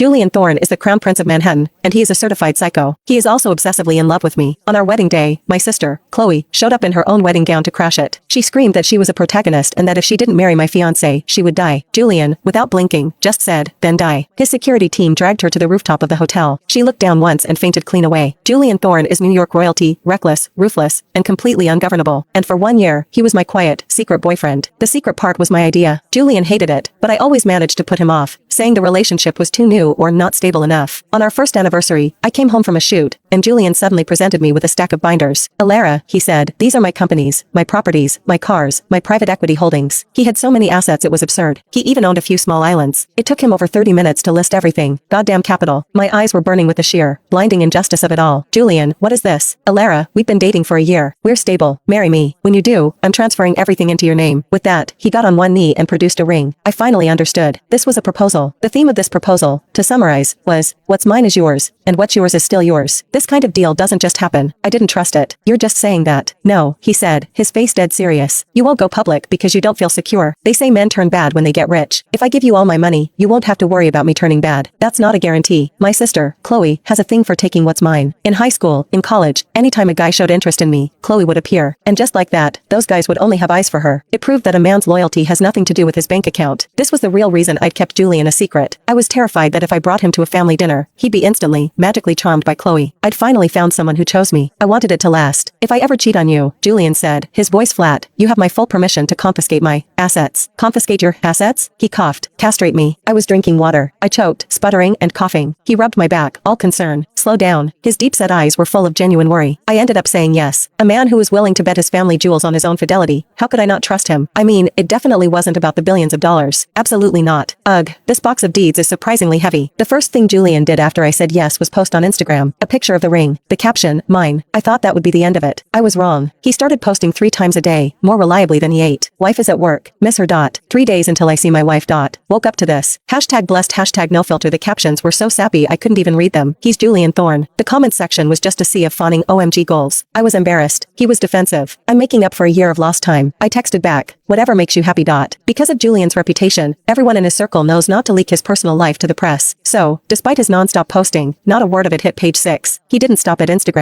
Julian Thorne is the Crown Prince of Manhattan, and he is a certified psycho. He is also obsessively in love with me. On our wedding day, my sister, Chloe, showed up in her own wedding gown to crash it. She screamed that she was a protagonist and that if she didn't marry my fiancé, she would die. Julian, without blinking, just said, then die. His security team dragged her to the rooftop of the hotel. She looked down once and fainted clean away. Julian Thorne is New York royalty, reckless, ruthless, and completely ungovernable. And for 1 year, he was my quiet, secret boyfriend. The secret part was my idea. Julian hated it, but I always managed to put him off, saying the relationship was too new or not stable enough. On our first anniversary, I came home from a shoot, and Julian suddenly presented me with a stack of binders. Alara, he said, these are my companies, my properties, my cars, my private equity holdings. He had so many assets it was absurd. He even owned a few small islands. It took him over 30 minutes to list everything. Goddamn capital. My eyes were burning with the sheer, blinding injustice of it all. Julian, what is this? Alara, we've been dating for a year. We're stable. Marry me. When you do, I'm transferring everything into your name. With that, he got on one knee and produced a ring. I finally understood. This was a proposal. The theme of this proposal, to summarize, was, what's mine is yours, and what's yours is still yours. This kind of deal doesn't just happen. I didn't trust it. You're just saying that. No, he said, his face dead serious. You won't go public because you don't feel secure. They say men turn bad when they get rich. If I give you all my money, you won't have to worry about me turning bad. That's not a guarantee. My sister, Chloe, has a thing for taking what's mine. In high school, in college, anytime a guy showed interest in me, Chloe would appear. And just like that, those guys would only have eyes for her. It proved that a man's loyalty has nothing to do with his bank account. This was the real reason I'd kept Julian a secret. I was terrified that if I brought him to a family dinner, he'd be instantly, magically charmed by Chloe. I'd finally found someone who chose me. I wanted it to last. If I ever cheat on you, Julian said, his voice flat, you have my full permission to confiscate my assets. Confiscate your assets? He coughed. Castrate me. I was drinking water. I choked, sputtering and coughing. He rubbed my back, all concern. Slow down. His deep-set eyes were full of genuine worry. I ended up saying yes. A man who was willing to bet his family jewels on his own fidelity. How could I not trust him? I mean, it definitely wasn't about the billions of dollars. Absolutely not. Ugh, this box of deeds is surprisingly heavy. The first thing Julian did after I said yes was post on Instagram a picture of the ring. The caption, mine. I thought that would be the end of it. I was wrong. He started posting 3 times a day, more reliably than he ate. Wife is at work. Miss her. 3 days until I see my wife. Woke up to this. Hashtag blessed. Hashtag no filter. The captions were so sappy I couldn't even read them. He's Julian Thorne. The comments section was just a sea of fawning OMG goals. I was embarrassed. He was defensive. I'm making up for a year of lost time. I texted back, whatever makes you happy. Because of Julian's reputation, everyone in his circle knows not to leak his personal life to the press. So, despite his non-stop posting, not a word of it hit page 6. He didn't stop at Instagram.